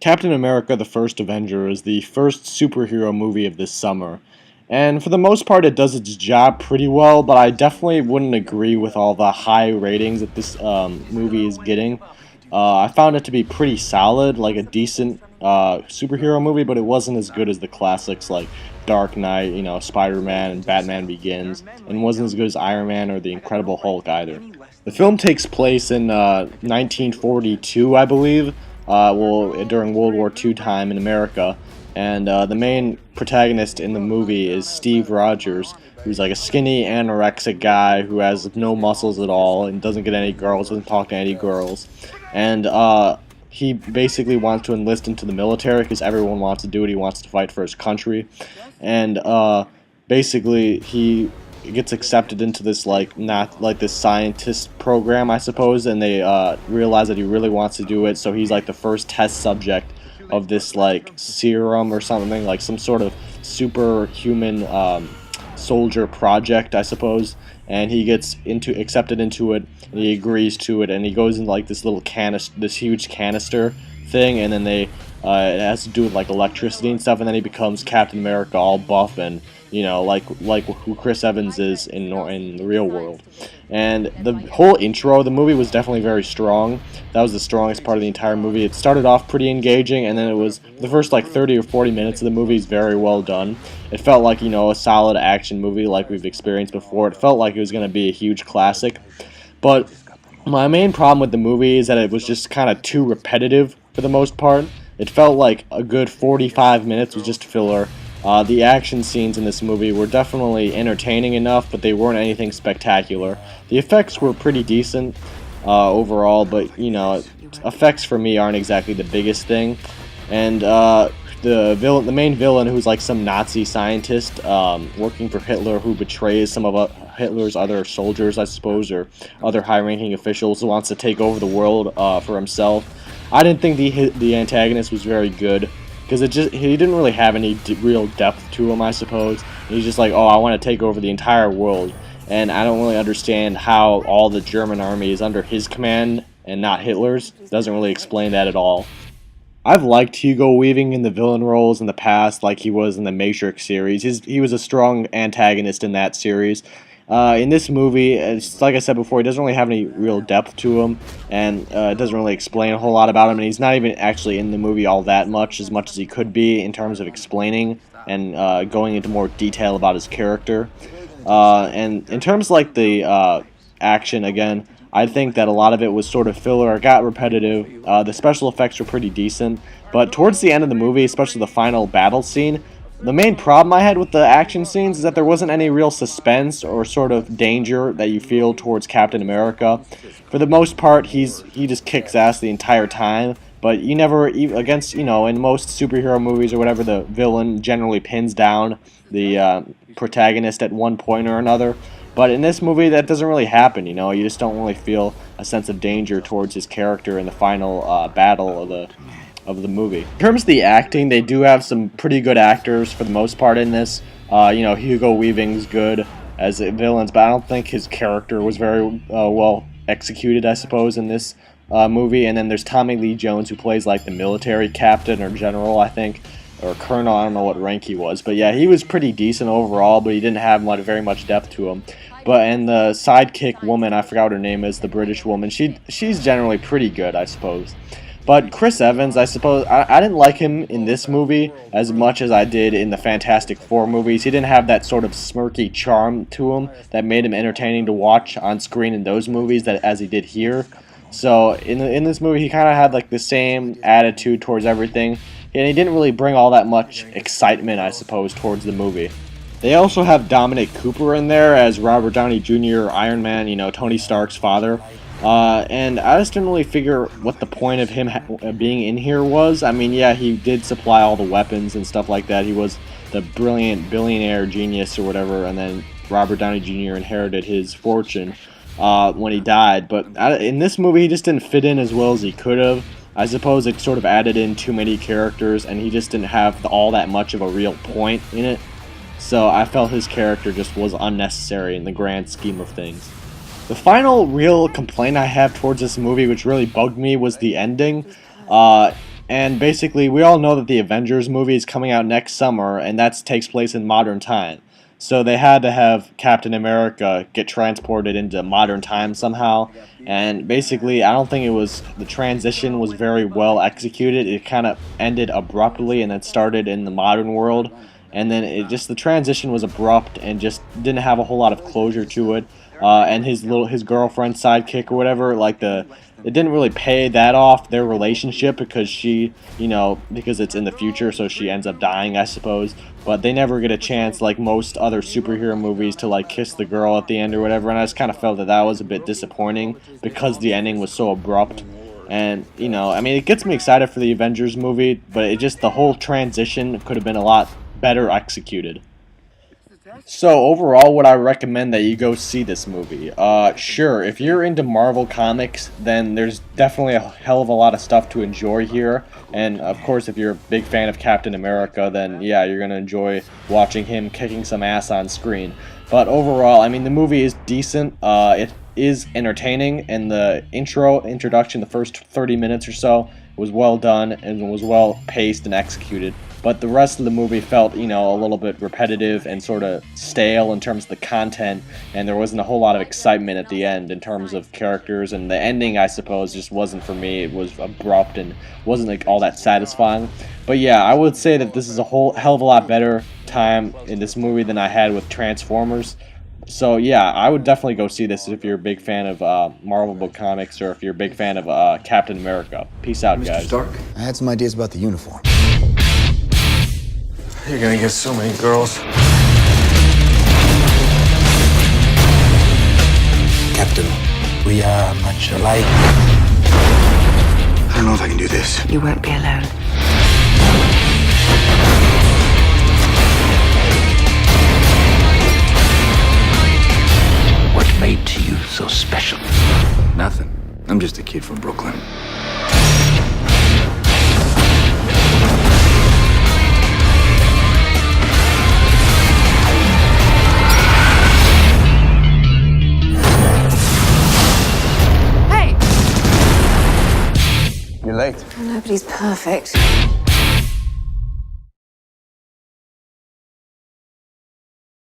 Captain America the First Avenger is the first superhero movie of this summer. And for the most part, it does its job pretty well, but I definitely wouldn't agree with all the high ratings that this movie is getting. I found it to be pretty solid, like a decent superhero movie, but it wasn't as good as the classics like Dark Knight, Spider-Man and Batman Begins, and wasn't as good as Iron Man or The Incredible Hulk either. The film takes place in 1942, I believe, during World War II time in America, and the main protagonist in the movie is Steve Rogers, who's like a skinny anorexic guy who has no muscles at all and doesn't get any girls, doesn't talk to any girls, and he basically wants to enlist into the military because everyone wants to do it. He wants to fight for his country, and basically he gets accepted into this not like this scientist program, I suppose, and they realize that he really wants to do it. So he's like the first test subject of this like serum or something, like some sort of superhuman soldier project, I suppose. And he gets accepted into it, and he agrees to it, and he goes in like this little this huge canister thing, and then it has to do with like electricity and stuff, and then he becomes Captain America, all buff and like who Chris Evans is in the real world. And the whole intro of the movie was definitely very strong. That was the strongest part of the entire movie. It started off pretty engaging, and then it was the first like 30 or 40 minutes of the movie is very well done. It felt like a solid action movie like we've experienced before. It felt like it was going to be a huge classic. But my main problem with the movie is that it was just kind of too repetitive for the most part. It felt like a good 45 minutes was just filler. The action scenes in this movie were definitely entertaining enough, but they weren't anything spectacular. The effects were pretty decent overall, but effects for me aren't exactly the biggest thing. And the main villain, who's like some Nazi scientist working for Hitler, who betrays some of Hitler's other soldiers, I suppose, or other high-ranking officials, who wants to take over the world for himself. I didn't think the antagonist was very good, because he didn't really have any real depth to him, I suppose. He's just like, oh, I want to take over the entire world, and I don't really understand how all the German army is under his command and not Hitler's. Doesn't really explain that at all. I've liked Hugo Weaving in the villain roles in the past, like he was in the Matrix series. He was a strong antagonist in that series. In this movie, like I said before, he doesn't really have any real depth to him, and it doesn't really explain a whole lot about him, and he's not even actually in the movie all that much as he could be in terms of explaining and going into more detail about his character. And in terms of like the action, again, I think that a lot of it was sort of filler, it got repetitive. The special effects were pretty decent, but towards the end of the movie, especially the final battle scene, the main problem I had with the action scenes is that there wasn't any real suspense or sort of danger that you feel towards Captain America. For the most part, he just kicks ass the entire time, but you never, against, in most superhero movies or whatever, the villain generally pins down the protagonist at one point or another. But in this movie, that doesn't really happen, you just don't really feel a sense of danger towards his character in the final battle of the movie. In terms of the acting, they do have some pretty good actors for the most part in this. Hugo Weaving's good as villains, but I don't think his character was very well executed, I suppose, in this movie. And then there's Tommy Lee Jones, who plays like the military captain or general, I think, or colonel. I don't know what rank he was, but yeah, he was pretty decent overall, but he didn't have very much depth to him. And the sidekick woman, I forgot what her name is, the British woman, she's generally pretty good, I suppose. But Chris Evans, I suppose, I didn't like him in this movie as much as I did in the Fantastic Four movies. He didn't have that sort of smirky charm to him that made him entertaining to watch on screen in those movies as he did here. So in this movie, he kind of had like the same attitude towards everything, and he didn't really bring all that much excitement, I suppose, towards the movie. They also have Dominic Cooper in there as Robert Downey Jr., Iron Man, Tony Stark's father. And I just didn't really figure what the point of him being in here was. I mean, yeah, he did supply all the weapons and stuff like that. He was the brilliant billionaire genius or whatever, and then Robert Downey Jr. inherited his fortune when he died. But in this movie, he just didn't fit in as well as he could have. I suppose it sort of added in too many characters, and he just didn't have all that much of a real point in it. So I felt his character just was unnecessary in the grand scheme of things. The final real complaint I have towards this movie, which really bugged me, was the ending. And basically, we all know that the Avengers movie is coming out next summer, and that takes place in modern time. So they had to have Captain America get transported into modern time somehow. And basically, I don't think the transition was very well executed. It kind of ended abruptly and then started in the modern world. And then the transition was abrupt and just didn't have a whole lot of closure to it. And his girlfriend sidekick or whatever, it didn't really pay that off their relationship because because it's in the future, so she ends up dying, I suppose. But they never get a chance, like most other superhero movies, to like kiss the girl at the end or whatever. And I just kind of felt that that was a bit disappointing because the ending was so abrupt. And I mean, it gets me excited for the Avengers movie, but the whole transition could have been a lot better executed. So overall, would I recommend that you go see this movie? Sure. If you're into Marvel Comics, then there's definitely a hell of a lot of stuff to enjoy here. And of course, if you're a big fan of Captain America, then yeah, you're gonna enjoy watching him kicking some ass on screen. But overall, I mean, the movie is decent. It is entertaining, and the introduction, the first 30 minutes or so, was well done and was well paced and executed. But the rest of the movie felt, a little bit repetitive and sort of stale in terms of the content, and there wasn't a whole lot of excitement at the end in terms of characters, and the ending, I suppose, just wasn't for me. It was abrupt and wasn't like all that satisfying. But yeah, I would say that this is a whole hell of a lot better time in this movie than I had with Transformers. So yeah, I would definitely go see this if you're a big fan of Marvel Comics or if you're a big fan of Captain America. Peace out, guys. Mr. Stark? I had some ideas about the uniform. You're gonna get so many girls. Captain, we are much alike. I don't know if I can do this. You won't be alone. What made to you so special? Nothing. I'm just a kid from Brooklyn. Hey! You're late. Nobody's perfect.